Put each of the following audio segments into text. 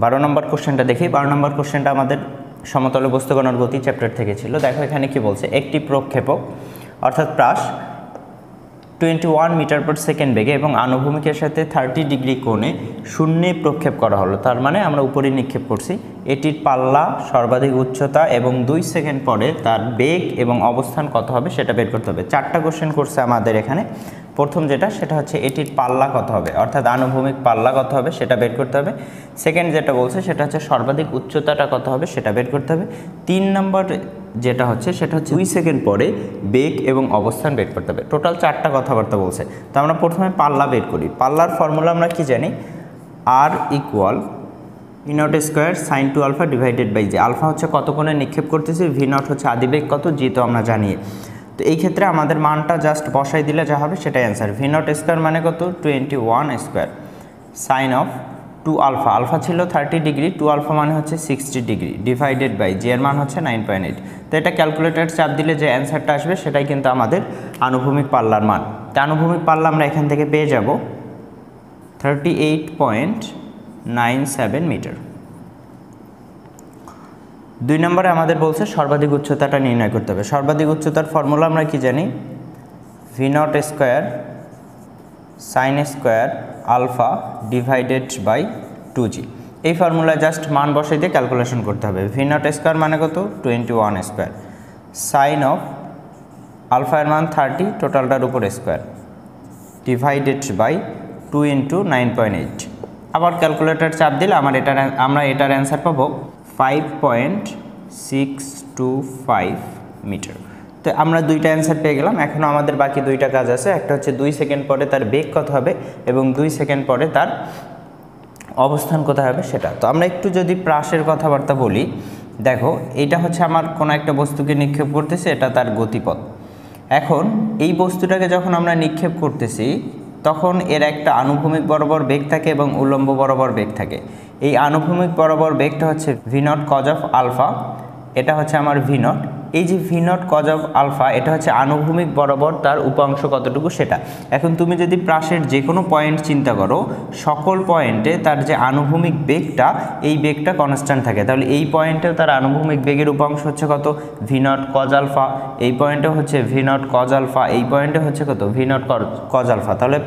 12 নম্বর কোশ্চেনটা দেখি। 12 নম্বর কোশ্চেনটা আমাদের সমতল বস্তুকণার গতি চ্যাপ্টার থেকে ছিল। দেখো এখানে কি বলছে, একটি প্রক্ষেপক অর্থাৎ প্রাস 21 মিটার পার সেকেন্ড বেগে এবং আনুভূমিকের সাথে 30 ডিগ্রি কোণে শূন্যে প্রক্ষেপ করা হলো। তার মানে আমরা উপরে নিক্ষেপ করছি। এটির পাল্লা, সর্বাধিক উচ্চতা এবং 2 সেকেন্ড পরে তার বেগ এবং অবস্থান কত হবে সেটা বের করতে হবে। 4টা কোশ্চেন করছে আমাদের এখানে। প্রথম যেটা সেটা হচ্ছে এটির পাল্লা কত হবে, অর্থাৎ আনুভূমিক পাল্লা কত হবে সেটা বের করতে হবে। সেকেন্ড যেটা বলছে সেটা হচ্ছে সর্বাধিক উচ্চতাটা কত হবে সেটা বের করতে হবে। 3 নম্বর যেটা হচ্ছে সেটা হচ্ছে 2 সেকেন্ড পরে বেগ এবং অবস্থান বের করতে হবে। টোটাল 4টা কথাবার্তা বলছে। তো আমরা প্রথমে পাল্লা বের করি। পাল্লার ফর্মুলা আমরা কি জানি, আর equal v not square sine two alpha divided by g. Alpha হচ্ছে কত কোণে নিক্ষেপ করতেছি, ভি নট হচ্ছে আদিবেগ কত, জি তো আমরা জানি। তো এই ক্ষেত্রে আমাদের মানটা জাস্ট বসাই দিলে যা হবে সেটাই অ্যান্সার। ভি নট স্কোয়ার মানে কত, 21 square sine of 2 alpha, alpha ছিল 30 ডিগ্রি, 2 আলফা মানে হচ্ছে 60 ডিগ্রি, ডিভাইডেড বাই জি এর মান হচ্ছে 9.8। তো এটা ক্যালকুলেটর চাপ দিলে যে অ্যান্সারটা আসবে সেটাই কিন্তু আমাদের আনুভূমিক পাল্লার মান। তো আনুভূমিক পাল্লা আমরা এখান থেকে পেয়ে যাব 38.97 মিটার। 2 নম্বরে আমাদের বলছে সর্বাধিক উচ্চতাটা নির্ণয় করতে হবে। সর্বাধিক উচ্চতার ফর্মুলা আমরা কি জানি, v not square sine square alpha divided by 2g। এই ফর্মুলা জাস্ট মান বসাই দিয়ে ক্যালকুলেশন করতে হবে। ভি নট স্কোয়ার মানে কত, 21 স্কোয়ার সাইন অফ আলফা এর মান 30, টোটালটার উপর স্কোয়ার ডিভাইডেড বাই 2 ইন্টু 9.8। আবার ক্যালকুলেটর চাপ দিলে আমরা এটার অ্যান্সার পাবো 5.625 মিটার। তো আমরা 2টা অ্যান্সার পেয়ে গেলাম। এখনও আমাদের বাকি 2টা কাজ আছে। একটা হচ্ছে 2 সেকেন্ড পরে তার বেগ কত হবে এবং 2 সেকেন্ড পরে তার অবস্থান কোথায় হবে সেটা। তো আমরা একটু যদি প্রাসের কথাবার্তা বলি, দেখো এটা হচ্ছে আমার কোনো একটা বস্তুকে নিক্ষেপ করতেছে, এটা তার গতিপথ। এখন এই বস্তুটাকে যখন আমরা নিক্ষেপ করতেছি তখন এর একটা আনুভূমিক বরাবর বেগ থাকে এবং উল্লম্ব বরাবর বেগ থাকে। এই আনুভূমিক বরাবর বেগটা হচ্ছে v naught cos of alpha, এটা হচ্ছে আমার ভি নট। এই যে v naught cos of alpha এটা হচ্ছে আনুভূমিক বরাবর তার উপাংশ কতটুকু সেটা। এখন তুমি যদি প্রাসের যে কোনো পয়েন্ট চিন্তা করো, সকল পয়েন্টে তার যে আনুভূমিক বেগটা, এই বেগটা কনস্ট্যান্ট থাকে। তাহলে এই পয়েন্টেও তার আনুভূমিক বেগের উপাংশ হচ্ছে কত, ভি নট কজ আলফা। এই পয়েন্টে হচ্ছে ভি নট কজ আলফা, এই পয়েন্টে হচ্ছে কত, ভি নট কজ আলফা। তাহলে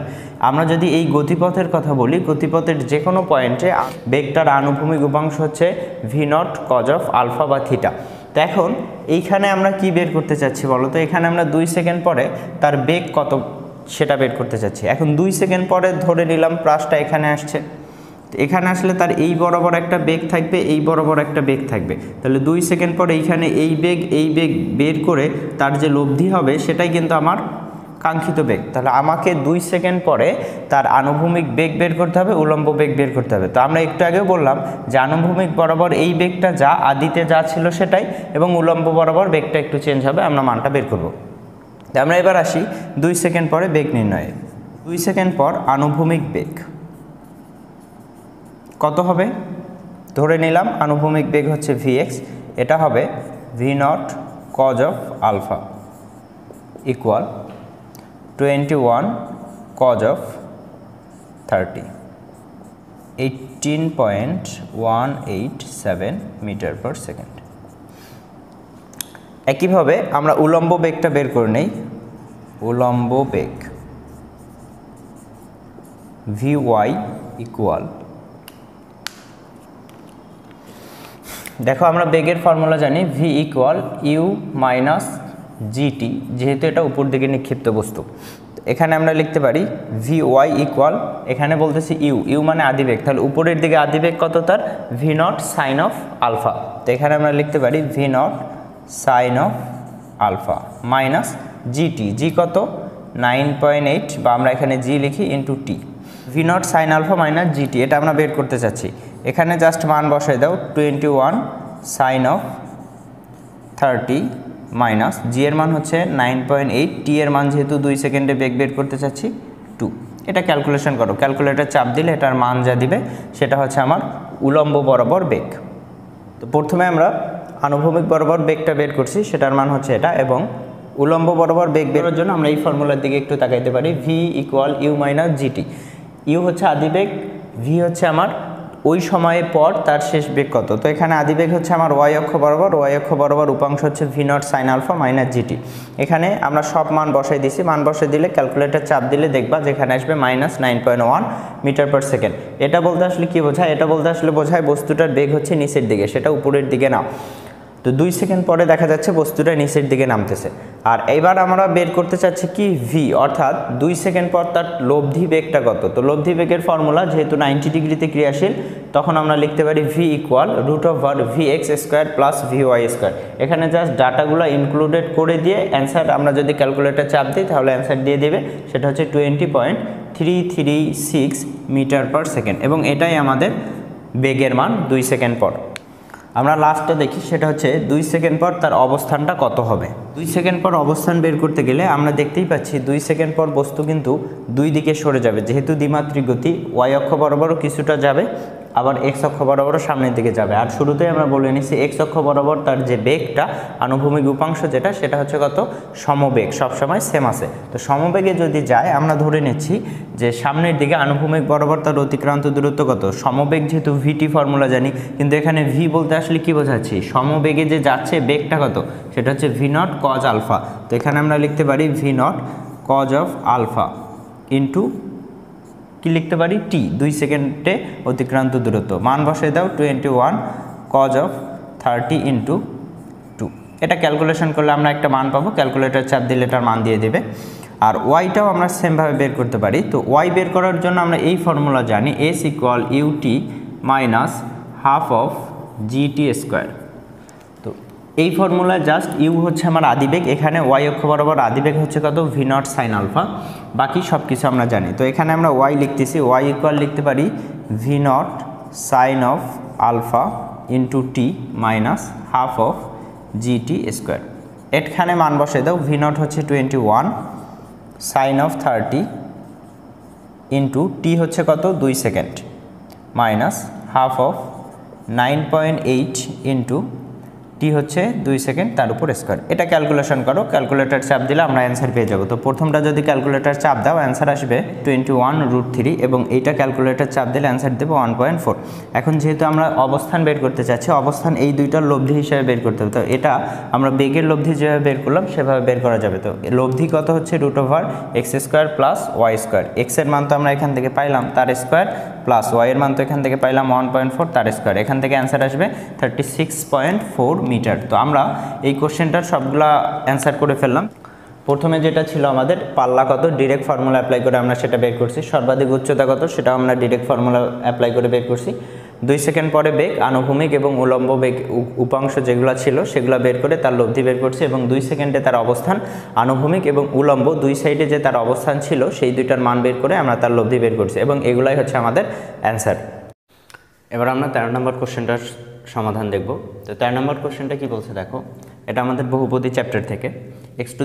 আমরা যদি এই গতিপথের কথা বলি, গতিপথের যে কোনো পয়েন্টে বেগটার আনুভূমিক উপাংশ হচ্ছে v naught cos of alpha বা থিটা। তো এখন এইখানে আমরা কি বের করতে চাচ্ছি বলো তো, এখানে আমরা 2 সেকেন্ড পরে তার বেগ কত সেটা বের করতে চাচ্ছি। এখন 2 সেকেন্ড পরে ধরে নিলাম প্রাসটা এখানে আসছে, এখানে আসলে তার এই বরাবর একটা বেগ থাকবে, এই বরাবর একটা বেগ থাকবে। তাহলে 2 সেকেন্ড পরে এইখানে এই বেগ বের করে তার যে লব্ধি হবে সেটাই কিন্তু আমার কাঙ্ক্ষিত বেগ। তাহলে আমাকে 2 সেকেন্ড পরে তার আনুভূমিক বেগ বের করতে হবে, উল্লম্ব বেগ বের করতে হবে। তো আমরা একটু আগেও বললাম যে আনুভূমিক বরাবর এই বেগটা যা আদিতে যা ছিল সেটাই, এবং উল্লম্ব বরাবর বেগটা একটু চেঞ্জ হবে, আমরা মানটা বের করব। তো আমরা এবার আসি 2 সেকেন্ড পরে বেগ নির্ণয়ে। 2 সেকেন্ড পর আনুভূমিক বেগ কত হবে, ধরে নিলাম আনুভূমিক বেগ হচ্ছে vx, এটা হবে v naught cos of alpha equal 21 cos of 30, 18.187 metre per second. একইভাবে আমরা উল্লম্ব বেগটা বের করে নেই। উল্লম্ব বেগ vy ইকুয়াল, দেখো আমরা বেগের ফর্মুলা জানি, v equal u minus gt, যেহেতু এটা উপর দিকে নিক্ষিপ্ত বস্তু। এখানে আমরা লিখতে পারি ভি ওয়াই ইকুয়াল, এখানে বলতেছি ইউ মানে আদিবেগ, তাহলে উপরের দিকে আদিবেগ কত তার, v not sine of alpha. তো এখানে আমরা লিখতে পারি v not sine of alpha minus g t, g কত 9.8, বা আমরা এখানে জি লিখি into t. V not sine alpha minus g t, এটা আমরা বের করতে চাচ্ছি। এখানে জাস্ট মান বসাই দাও, 21 সাইন অফ 30 মাইনাস জি এর মান হচ্ছে 9.8, টি এর মান যেহেতু 2 সেকেন্ডে বেগ বের করতে চাচ্ছি 2। এটা ক্যালকুলেশন করো, ক্যালকুলেটর চাপ দিলে এটার মান যা দিবে সেটা হচ্ছে আমার উলম্ব বরাবর বেগ। তো প্রথমে আমরা আনুভূমিক বরাবর বেগটা বের করছি, সেটার মান হচ্ছে এটা, এবং উলম্ব বরাবর বেগ বেরোর জন্য আমরা এই ফর্মুলার দিকে একটু তাকাইতে পারি। V equal u minus gt. U হচ্ছে আদিবেগ, ভি হচ্ছে আমার ওই সময়ের পর তার শেষ বেগ কত। তো এখানে আদি বেগ হচ্ছে আমার ওয়াই অক্ষ বরাবর উপাংশ হচ্ছে v not sine alpha minus gt. এখানে আমরা সব মান বসাই দিছি, মান বসাই দিলে ক্যালকুলেটর চাপ দিলে দেখবা যেখানে আসবে -9.1 মিটার পার সেকেন্ড। এটা বলতে আসলে কি বোঝায়, এটা বলতে আসলে বোঝায় বস্তুটার বেগ হচ্ছে নিচের দিকে, সেটা উপরের দিকে না। তো 2 সেকেন্ড পরে দেখা যাচ্ছে বস্তুটা নিচের দিকে নামতেছে। আর এবার আমরা বের করতে চাচ্ছি কি ভি, অর্থাৎ 2 সেকেন্ড পর তার লব্ধি বেগটা কত। তো লব্ধি বেগের ফর্মুলা যেহেতু 90 ডিগ্রিতে ক্রিয়াশীল, তখন আমরা লিখতে পারি v equal √vx² plus vy²। এখানে জাস্ট ডাটাগুলো ইনক্লুডেড করে দিয়ে অ্যান্সার আমরা যদি ক্যালকুলেটর চাপ দিই তাহলে অ্যান্সার দিয়ে দেবে, সেটা হচ্ছে 20.336 মিটার পার সেকেন্ড, এবং এটাই আমাদের বেগের মান 2 সেকেন্ড পর। আমরা লাস্টটা দেখি, সেটা হচ্ছে 2 সেকেন্ড পর তার অবস্থানটা কত হবে। 2 সেকেন্ড পর অবস্থান বের করতে গেলে আমরা দেখতেই পাচ্ছি 2 সেকেন্ড পর বস্তু কিন্তু দুই দিকে সরে যাবে, যেহেতু দ্বিমাত্রিক গতি। ওয়াই অক্ষ বরাবরও কিছুটা যাবে, আবার এক্স অক্ষ বরাবরও সামনের দিকে যাবে। আর শুরুতেই আমরা বলে নিছি এক্স অক্ষ বরাবর তার যে বেগটা আনুভূমিক উপাংশ যেটা, সেটা হচ্ছে কত, সমবেগ, সবসময় সেম আছে। তো সমবেগে যদি যায় আমরা ধরে নিচ্ছি যে সামনের দিকে আনুভূমিক বরাবর তার অতিক্রান্ত দূরত্ব কত। সমবেগ যেহেতু ভিটি ফর্মুলা জানি, কিন্তু এখানে ভি বলতে আসলে কি বোঝাচ্ছি, সমবেগে যে যাচ্ছে বেগটা কত, সেটা হচ্ছে ভি নট কজ আলফা। তো এখানে আমরা লিখতে পারি v naught cos of alpha into কি লিখতে পারি, টি, 2 সেকেন্ডে অতিক্রান্ত দূরত্ব। মান বসাই দাও 21 কজ অফ 30 ইন্টু 2। এটা ক্যালকুলেশন করলে আমরা একটা মান পাবো, ক্যালকুলেটর চাপ দিলে এটার মান দিয়ে দেবে। আর ওয়াইটাও আমরা সেমভাবে বের করতে পারি। তো ওয়াই বের করার জন্য আমরা এই ফর্মুলা জানি, s equal ut minus half of gt square. তো এই ফর্মুলা জাস্ট ইউ হচ্ছে আমার আদিবেগ, এখানে ওয়াই অক্ষ বরাবর আদিবেগ হচ্ছে কত, ভি নট সাইন আলফা, বাকি সব কিছু আমরা জানি। তো এখানে আমরা ওয়াই লিখতেছি, ওয়াই ইকুয়াল লিখতে পারি v not sine of alpha into t minus half of gt square. এখানে মান বসে দাও, ভি নট হচ্ছে 21 সাইন অফ 30 ইন্টু টি হচ্ছে কত, 2 second minus half of 9.8 into t হচ্ছে 2 সেকেন্ড তার উপর স্কোয়ার। এটা ক্যালকুলেশন করো, ক্যালকুলেটর চাপ দিলে আমরা অ্যান্সার পেয়ে যাবো। তো প্রথমটা যদি ক্যালকুলেটর চাপ দাও অ্যান্সার আসবে 21√3, এবং এইটা ক্যালকুলেটর চাপ দিলে অ্যান্সার দেবো 1.4। এখন যেহেতু আমরা অবস্থান বের করতে চাচ্ছি, অবস্থান এই দুইটার লব্ধি হিসাবে বের করতে হবে। তো এটা আমরা বেগের লব্ধি যেভাবে বের করলাম সেভাবে বের করা যাবে। তো লব্ধি কত হচ্ছে √x² প্লাস y²। এক্স এর মান তো আমরা এখান থেকে পাইলাম তার স্কোয়ার, প্লাস ওয়াই এর মান তো এখান থেকে পাইলাম 1.4 তার স্কোয়ার। এখান থেকে অ্যান্সার আসবে 36.4 মিটার। তো আমরা এই কোশ্চেনটার সবগুলা অ্যান্সার করে ফেললাম। প্রথমে যেটা ছিল আমাদের পাল্লা কত, ডিরেক্ট ফর্মুলা অ্যাপ্লাই করে আমরা সেটা বের করছি। সর্বাধিক উচ্চতা কত, সেটা আমরা ডিরেক্ট ফর্মুলা অ্যাপ্লাই করে বের করছি। 2 সেকেন্ড পরে বেগ, আনুভূমিক এবং উলম্ব বেগ উপাংশ যেগুলো ছিল সেগুলো বের করে তার লব্ধি বের করছি, এবং 2 সেকেন্ডে তার অবস্থান, আনুভূমিক এবং উলম্ব দুই সাইডে যে তার অবস্থান ছিল সেই দুইটার মান বের করে আমরা তার লব্ধি বের করছি, এবং এগুলাই হচ্ছে আমাদের অ্যান্সার। এবার আমরা 13 নম্বর কোশ্চেনটার সমাধান দেখব। তো 13 নম্বর কোশ্চেনটা কি বলছে দেখো, এটা আমাদের বহুপদী চ্যাপ্টার থেকে। x⁴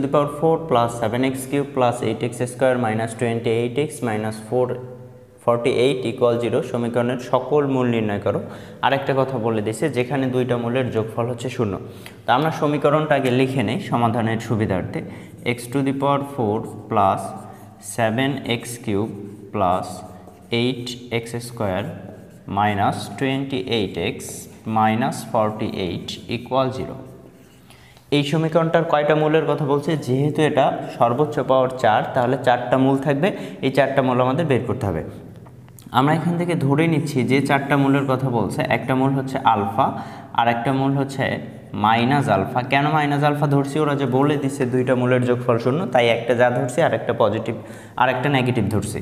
plus 7x³ plus 8x² minus 28x minus 48 equal 0 সমীকরণের সকল মূল নির্ণয় করো। আরেকটা কথা বলে দিছে, যেখানে দুইটা মূলের যোগফল হচ্ছে 0। তো আমরা সমীকরণটাকে লিখে নেই সমাধানের সুবিধার্থে। x⁴ plus 7x³ plus 8x² minus 28x minus 48 equal 0। এই সমীকরণটার কয়টা মূলের কথা বলছে, যেহেতু এটা সর্বোচ্চ পাওয়ার 4, তাহলে 4টা মূল থাকবে। এই 4টা মূল আমাদের বের করতে হবে। আমরা এখান থেকে ধরে নিচ্ছি যে 4টা মূলের কথা বলছে, একটা মূল হচ্ছে আলফা, আর একটা মূল হচ্ছে মাইনাস আলফা। কেন মাইনাস আলফা ধরছি, ওরা যে বলে দিচ্ছে দুইটা মূলের যোগফল 0, তাই একটা যা ধরছি আর একটা পজিটিভ আর একটা নেগেটিভ ধরছি।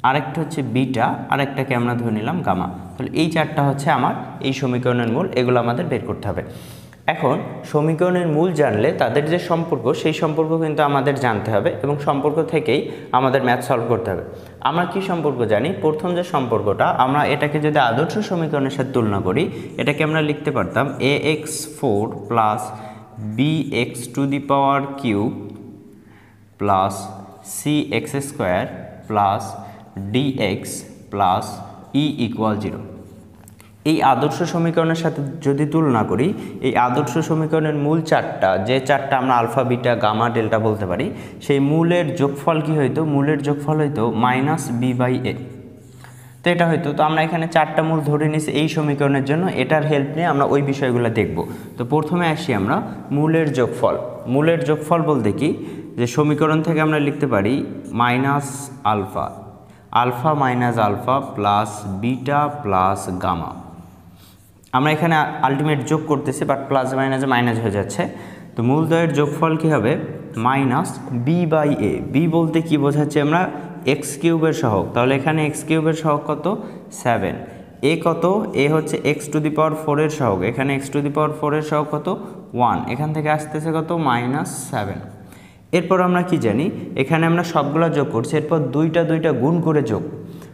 আরেকটা হচ্ছে বিটা, আরেকটাকে আমরা ধরে নিলাম গামা। তাহলে এই 4টা হচ্ছে আমার এই সমীকরণের মূল, এগুলো আমাদের বের করতে হবে। এখন সমীকরণের মূল জানলে তাদের যে সম্পর্ক, সেই সম্পর্ক কিন্তু আমাদের জানতে হবে, এবং সম্পর্ক থেকেই আমাদের ম্যাথ সলভ করতে হবে। আমরা কি সম্পর্ক জানি, প্রথম যে সম্পর্কটা, আমরা এটাকে যদি আদর্শ সমীকরণের সাথে তুলনা করি, এটাকে আমরা লিখতে পারতাম ax4 plus bx³ plus cx² plus dx plus e equal 0। এই আদর্শ সমীকরণের সাথে যদি তুলনা করি, এই আদর্শ সমীকরণের মূল 4টা, যে 4টা আমরা আলফা, বিটা, গামা, ডেল্টা বলতে পারি, সেই মূলের যোগফল কি হইতো, মূলের যোগফল হইতো -b/a। তো এটা হয়তো, তো আমরা এখানে 4টা মূল ধরে নিছি এই সমীকরণের জন্য, এটার হেল্প নিয়ে আমরা ওই বিষয়গুলো দেখব। তো প্রথমে আসি আমরা মূলের যোগফল। মূলের যোগফল বলতে কি, যে সমীকরণ থেকে আমরা লিখতে পারি minus alpha, alpha minus alpha plus beta plus gamma. আমরা এখানে আলটিমেট যোগ করতেছি, বাট প্লাস মাইনাসে মাইনাস হয়ে যাচ্ছে। তো মূলদ্বয়ের যোগফল কি হবে, minus b by a. B বলতে কি বোঝাচ্ছি আমরা, এক্স কিউবের সহগ। তাহলে এখানে এক্স কিউবের সহগ কত, 7। এ কত, এ হচ্ছে এক্স টু দি পাওয়ার 4 এর সহগ, এখানে এক্স টু দি পাওয়ার 4 এর সহগ কত, 1। এখান থেকে আসতেছে কত, -7। এরপর আমরা কি জানি, এখানে আমরা সবগুলো যোগ করছি, এরপর দুইটা গুণ করে যোগ।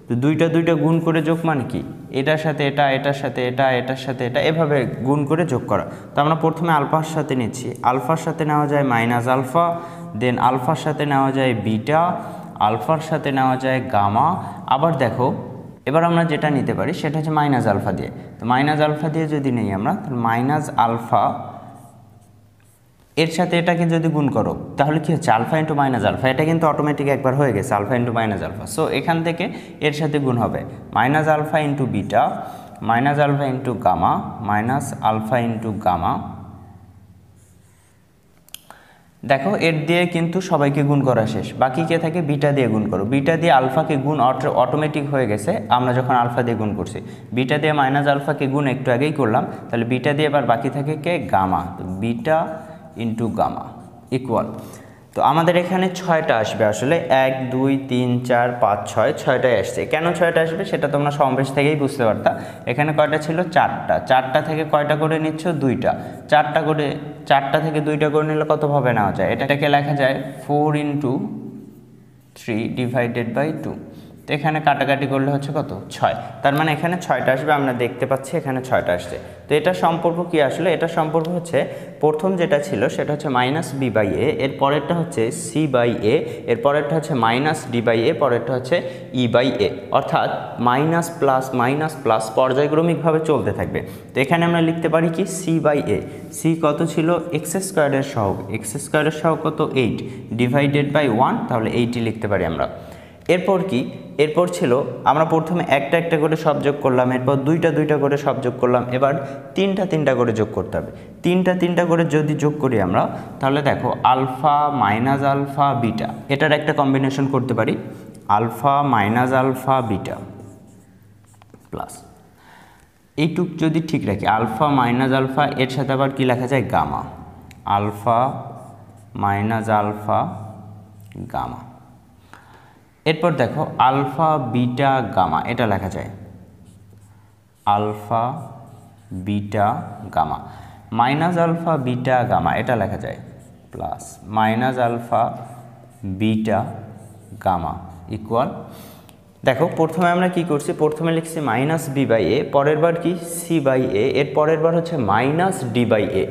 তো দুইটা গুণ করে যোগ মানে কি, এটার সাথে এটা, এটার সাথে এটা, এটার সাথে এটা, এভাবে গুণ করে যোগ করা। তো আমরা প্রথমে আলফার সাথে নিচ্ছি, আলফার সাথে নেওয়া যায় মাইনাস আলফা, দেন আলফার সাথে নেওয়া যায় বিটা, আলফার সাথে নেওয়া যায় গামা। আবার দেখো, এবার আমরা যেটা নিতে পারি সেটা হচ্ছে মাইনাস আলফা দিয়ে। তো মাইনাস আলফা দিয়ে যদি নেই আমরা, তাহলে মাইনাস আলফা এর সাথে এটাকে যদি গুণ করো তাহলে কি হচ্ছে, আলফা ইন্টু মাইনাস আলফা। এটা কিন্তু অটোমেটিক একবার হয়ে গেছে, alpha into minus alpha. So এখান থেকে এর সাথে গুণ হবে minus alpha into beta, minus alpha into gamma, minus alpha into gamma. দেখো এর দিয়ে কিন্তু সবাইকে গুণ করা শেষ, বাকি কে থাকে, বিটা দিয়ে গুণ করো। বিটা দিয়ে আলফাকে গুণ অটোমেটিক হয়ে গেছে, আমরা যখন আলফা দিয়ে গুণ করছি। বিটা দিয়ে মাইনাস আলফাকে গুণ একটু আগেই করলাম, তাহলে বিটা দিয়ে এবার বাকি থাকে কে, গামা। তো বিটা ইন্টু গামা ইকুয়াল, তো আমাদের এখানে 6টা আসবে আসলে, 1 2 3 4 5 6, 6টাই আসছে। কেন 6টা আসবে সেটা তোমরা সমাবেশ থেকেই বুঝতে পারতা। এখানে কয়টা ছিল, 4টা। 4টা থেকে কয়টা করে নিচ্ছ, 2টা। 4টা থেকে 2টা করে নিলে কতভাবে নেওয়া যায়, এটাকে লেখা যায় 4 × 3 ডিভাইডেড বাই 2। তো এখানে কাটাকাটি করলে হচ্ছে কত, 6। তার মানে এখানে 6টা আসবে, আমরা দেখতে পাচ্ছি এখানে 6টা আসছে। তো এটা সম্পর্ক কি আসলে, এটা সম্পর্ক হচ্ছে প্রথম যেটা ছিল সেটা হচ্ছে মাইনাস বি বাই এ, এর পরেরটা হচ্ছে সি বাই এ, এর পরেরটা হচ্ছে মাইনাস ডি বাই এ, পরেরটা হচ্ছে ই বাই এ। অর্থাৎ মাইনাস প্লাস পর্যায়ক্রমিকভাবে চলতে থাকবে। তো এখানে আমরা লিখতে পারি কি, সি বাই এ। সি কত ছিল, এক্স স্কোয়ারের সহগ, এক্স স্কোয়ারের সহগ কত, 8 ডিভাইডেড বাই 1, তাহলে 8ই লিখতে পারি আমরা। এরপর কি, এরপর ছিল আমরা প্রথমে একটা করে সব যোগ করলাম, এরপর দুইটা করে সব যোগ করলাম, এবার তিনটা করে যোগ করতে হবে। তিনটা করে যদি যোগ করি আমরা, তাহলে দেখো আলফা মাইনাস আলফা বিটা, এটার একটা কম্বিনেশন করতে পারি, alpha minus alpha beta plus এইটুক যদি ঠিক রাখি, আলফা মাইনাস আলফা, এর সাথে আবার কি লেখা যায়, gamma, alpha minus alpha gamma. এরপর দেখো আলফা বিটা গামা, এটা লেখা যায় alpha beta gamma, minus alpha beta gamma, এটা লেখা যায় plus minus alpha beta gamma equal. দেখো প্রথমে আমরা কি করছি, প্রথমে লিখছি মাইনাস বি বাই এ, পরের বার কি, সি বাই এ, এর পরের বার হচ্ছে minus d by a.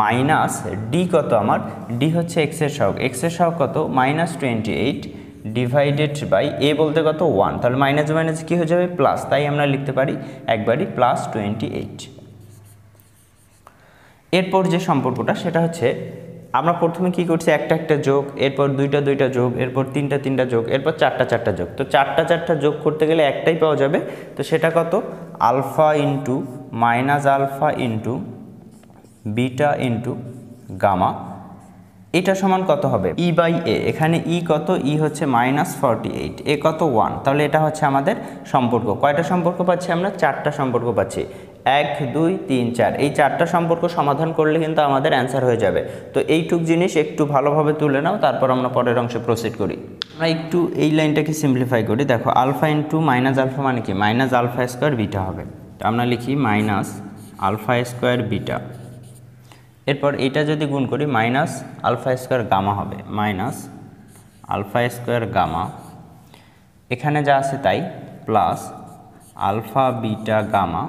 Minus d কত আমার, ডি হচ্ছে এক্সের সহগ, এক্সের সহগ কত, -28 ডিভাইডেড বাই এ বলতে কত, 1। তাহলে মাইনাস মাইনাস কি হয়ে যাবে, প্লাস, তাই আমরা লিখতে পারি একবারই +28। এরপর যে সম্পর্কটা সেটা হচ্ছে, আমরা প্রথমে কি করছি, একটা যোগ, এরপর দুইটা যোগ, এরপর তিনটা যোগ, এরপর চারটা যোগ। তো চারটা যোগ করতে গেলে একটাই পাওয়া যাবে, তো সেটা কত, alpha into minus alpha into beta into gamma, এটা সমান কত হবে, ই বাই এ। এখানে ই কত, ই হচ্ছে -48, এ কত, 1। তাহলে এটা হচ্ছে আমাদের সম্পর্ক। কয়টা সম্পর্ক পাচ্ছি আমরা, 4টা সম্পর্ক পাচ্ছি, 1 2 3 4। এই 4টা সম্পর্ক সমাধান করলে কিন্তু আমাদের অ্যান্সার হয়ে যাবে। তো এইটুক জিনিস একটু ভালোভাবে তুলে নাও, তারপর আমরা পরের অংশে প্রসিড করি। আমরা একটু এই লাইনটাকে সিম্পলিফাই করি। দেখো আলফা ইন্টু মাইনাস আলফা মানে কি, মাইনাস আলফা স্কোয়ার বিটা হবে। তো আমরা লিখি মাইনাস আলফা স্কোয়ার বিটা, এরপর এটা যদি গুণ করি মাইনাস আলফা স্কোয়ার গামা হবে, মাইনাস আলফা স্কোয়ার গামা, এখানে যা আছে তাই, প্লাস আলফা বিটা গামা,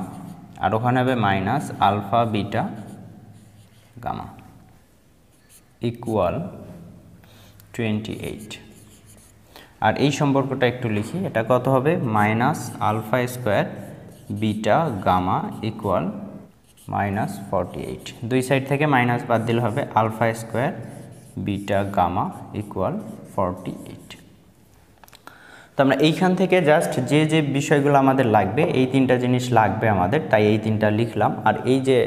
আর ওখানে হবে minus alpha beta gamma equal 28। আর এই সম্পর্কটা একটু লিখি, এটা কত হবে, minus alpha square beta gamma equal -48। দুই সাইড থেকে মাইনাস বাদ দিলে হবে alpha square beta gamma equal 48। তো আমরা এইখান থেকে জাস্ট যে যে বিষয়গুলো আমাদের লাগবে, এই তিনটা জিনিস লাগবে আমাদের, তাই এই তিনটা লিখলাম। আর এই যে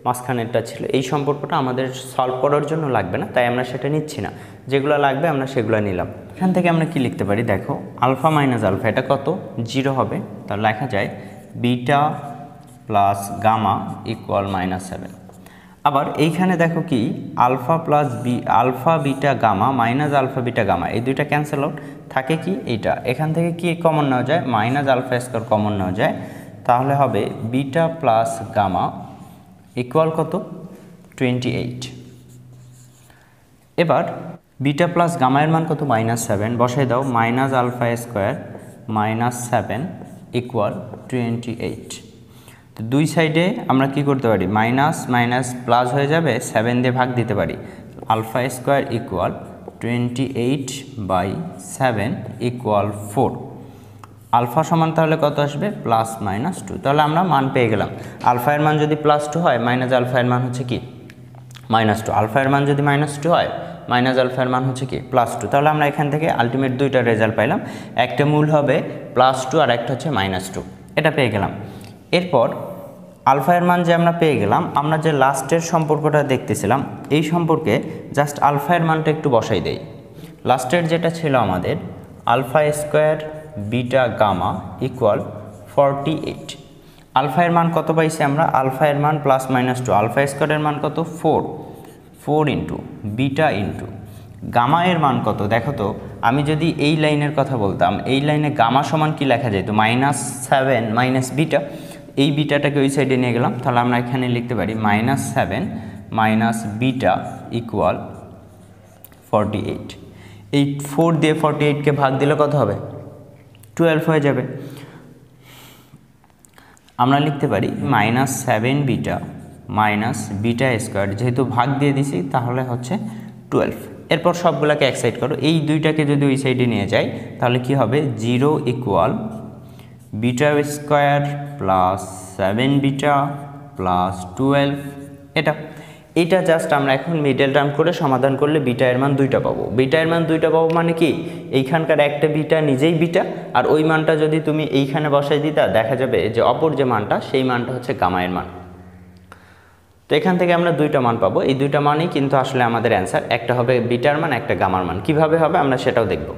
মাঝখানেরটা ছিল, এই সম্পর্কটা আমাদের সলভ করার জন্য লাগবে না, তাই আমরা সেটা নিচ্ছি না। যেগুলো লাগবে আমরা সেগুলো নিলাম। এখান থেকে আমরা কি লিখতে পারি দেখো, আলফা মাইনাস আলফা এটা কত, 0 হবে। তাহলে লেখা যায় বিটা প্লাস গামা ইকুয়াল -7। আবার এইখানে দেখো কি alpha plus alpha beta gamma minus alpha beta gamma, এই দুইটা ক্যান্সেল আউট, থাকে কি এইটা। এখান থেকে কি কমন নেওয়া যায়, মাইনাস আলফা স্কোয়ার কমন নেওয়া যায়। তাহলে হবে বিটা প্লাস গামা ইকুয়াল কত, 28। এবার বিটা প্লাস গামা এর মান কত, -7, বসাই দাও। Minus alpha square -7 equal 28। তো দুই সাইডে আমরা কি করতে পারি, মাইনাস মাইনাস প্লাস হয়ে যাবে, 7 দিয়ে ভাগ দিতে পারি। Alpha square equal 28/7 equal 4। Alpha সমান তাহলে কত আসবে, +-2। তাহলে আমরা মান পেয়ে গেলাম। আলফা এর মান যদি +2 হয়, মাইনাস আলফা এর মান হচ্ছে কি, -2। আলফা এর মান যদি -2 হয়, মাইনাস আলফা এর মান হচ্ছে কি, +2। তাহলে আমরা এখান থেকে আলটিমেট দুইটা রেজাল্ট পাইলাম। একটা মূল হবে +2 আর একটা হচ্ছে -2, এটা পেয়ে গেলাম। এরপর আলফা এর মান যে আমরা পেয়ে গেলাম, আমরা যে লাস্টের সম্পর্কটা দেখতেছিলাম, এই সম্পর্কে জাস্ট আলফা এর মানটা একটু বসাই দেই। লাস্টের যেটা ছিল আমাদের alpha square beta gamma equal 48। Alpha এর মান কত পাইছি আমরা, আলফা এর মান +-2, আলফা স্কোয়ারের মান কত, 4 ইন্টু বিটা ইন্টু গামা এর মান কত দেখো তো। আমি যদি এই লাইনের কথা বলতাম, এই লাইনে গামা সমান কি লেখা যায়, তো -7 মাইনাস বিটা, এই বিটাটাকে ওই সাইডে নিয়ে গেলাম। তাহলে আমরা এখানে লিখতে পারি -7 মাইনাস বিটা ইকুয়াল 48। এই 4 দিয়ে 48কে ভাগ দিলে কত হবে, 12 হয়ে যাবে। আমরা লিখতে পারি -7 বিটা মাইনাস বিটা স্কোয়ার, যেহেতু ভাগ দিয়ে দিছি তাহলে হচ্ছে 12। এরপর সবগুলোকে এক সাইড করো, এই দুইটাকে যদি ওই সাইডে নিয়ে যাই তাহলে কি হবে, 0 equal beta square plus 7 beta plus 12। এটা জাস্ট আমরা এখন মিডল টার্ম করে সমাধান করলে বিটা এর মান 2টা পাবো। বিটা এর মান 2টা পাবো মানে কি, এইখানকার একটা বিটা নিজেই বিটা, আর ওই মানটা যদি তুমি এইখানে বসাই দিতা, দেখা যাবে যে অপর যে মানটা, সেই মানটা হচ্ছে গামা এর মান। তো এখান থেকে আমরা 2টা মান পাবো। এই 2টা মানই কিন্তু আসলে আমাদের অ্যান্সার, একটা হবে বিটার মান, একটা গামার মান। কিভাবে হবে আমরা সেটাও দেখব।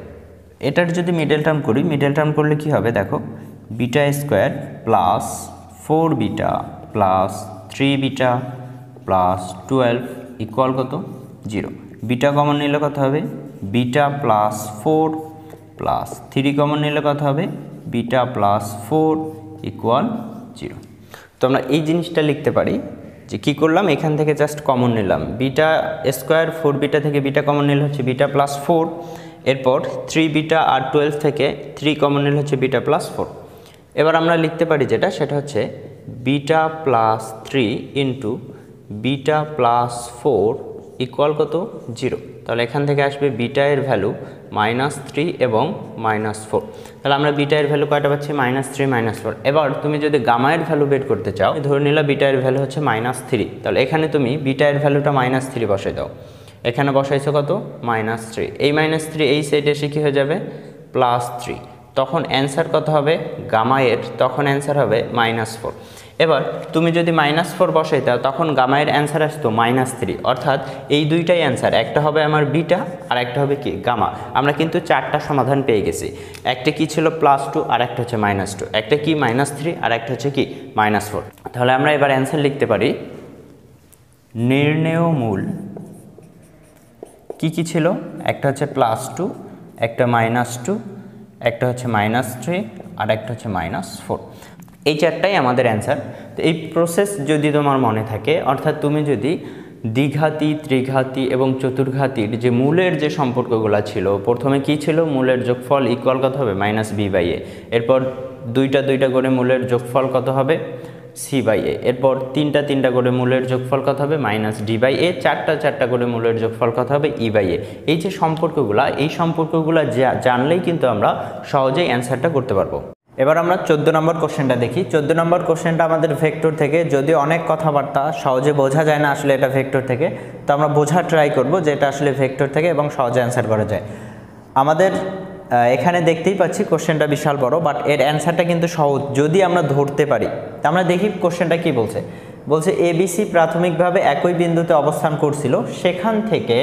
এটার যদি মিডল টার্ম করি, মিডল টার্ম করলে কি হবে দেখো, beta square plus 4 beta plus 3 beta plus 12 equal কত, 0। বিটা কমন নিলে কত হবে, বিটা প্লাস 4 প্লাস 3 কমন নিলে কত হবে, বিটা প্লাস 4 ইকুয়াল 0। তো আমরা এই জিনিসটা লিখতে পারি যে কী করলাম, এখান থেকে জাস্ট কমন নিলাম, বিটা স্কোয়ার 4 বিটা থেকে বিটা কমন নিলে হচ্ছে বিটা প্লাস 4। এরপর 3 বিটা আর 12 থেকে 3 কমন নিলে হচ্ছে বিটা প্লাস 4। এবার আমরা লিখতে পারি যেটা, সেটা হচ্ছে beta plus 3 into beta plus 4 equal কত, 0। তাহলে এখান থেকে আসবে বিটা এর ভ্যালু -3 এবং -4। তাহলে আমরা বিটা এর ভ্যালু কয়টা পাচ্ছি, -3 -4। এবার তুমি যদি গামা এর ভ্যালু বের করতে চাও, ধরে নিলা বিটা এর ভ্যালু হচ্ছে -3, তাহলে এখানে তুমি বিটা এর ভ্যালুটা -3 বসাই দাও। এখানে বসাইছো কত, -3। এই -3 এই সাইডে এসে কী হয়ে যাবে, +3। তখন অ্যান্সার কত হবে গামা এর, তখন অ্যান্সার হবে -4। এবার তুমি যদি -4 বসাইতে তখন গামা এর অ্যান্সার আসতো -3। অর্থাৎ এই দুইটাই অ্যান্সার, একটা হবে আমার বিটা আর একটা হবে কি গামা। আমরা কিন্তু 4টা সমাধান পেয়ে গেছি। একটা কি ছিল +2, আর একটা হচ্ছে -2, একটা কি -3 আর একটা হচ্ছে কি -4। তাহলে আমরা এবার অ্যান্সার লিখতে পারি, নির্ণেয় মূল কি ছিল, একটা হচ্ছে +2, একটা -2, একটা হচ্ছে -3 আর একটা হচ্ছে -4। এই 4টাই আমাদের অ্যান্সার। তো এই প্রসেস যদি তোমার মনে থাকে, অর্থাৎ তুমি যদি দ্বিঘাতী, ত্রিঘাতী এবং চতুর্ঘাতীর যে মূলের যে সম্পর্কগুলো ছিল, প্রথমে কি ছিল, মূলের যোগফল ইকুয়াল কত হবে, -b/a। এরপর দুইটা করে মূলের যোগফল কত হবে, c/a। এরপর তিনটা করে মূলের যোগফল কত হবে, -d/a। চারটা করে মূলের যোগফল কত হবে, e/a। এই যে সম্পর্কগুলা, এই সম্পর্কগুলা জানলেই কিন্তু আমরা সহজেই অ্যান্সারটা করতে পারবো। এবার আমরা 14 নম্বর কোশ্চেনটা দেখি। 14 নম্বর কোশ্চেনটা আমাদের ভেক্টর থেকে, যদিও অনেক কথাবার্তা সহজে বোঝা যায় না আসলে এটা ভেক্টর থেকে, তো আমরা বোঝার ট্রাই করব যে এটা আসলে ভেক্টর থেকে এবং সহজে অ্যান্সার করা যায়। আমাদের এখানে দেখতেই পাচ্ছি কোশ্চেনটা বিশাল বড়, বাট এর অ্যান্সারটা কিন্তু সহজ যদি আমরা ধরতে পারি। তা আমরা দেখি কোশ্চেনটা কি বলছে। বলছে এবিসি প্রাথমিকভাবে একই বিন্দুতে অবস্থান করছিল, সেখান থেকে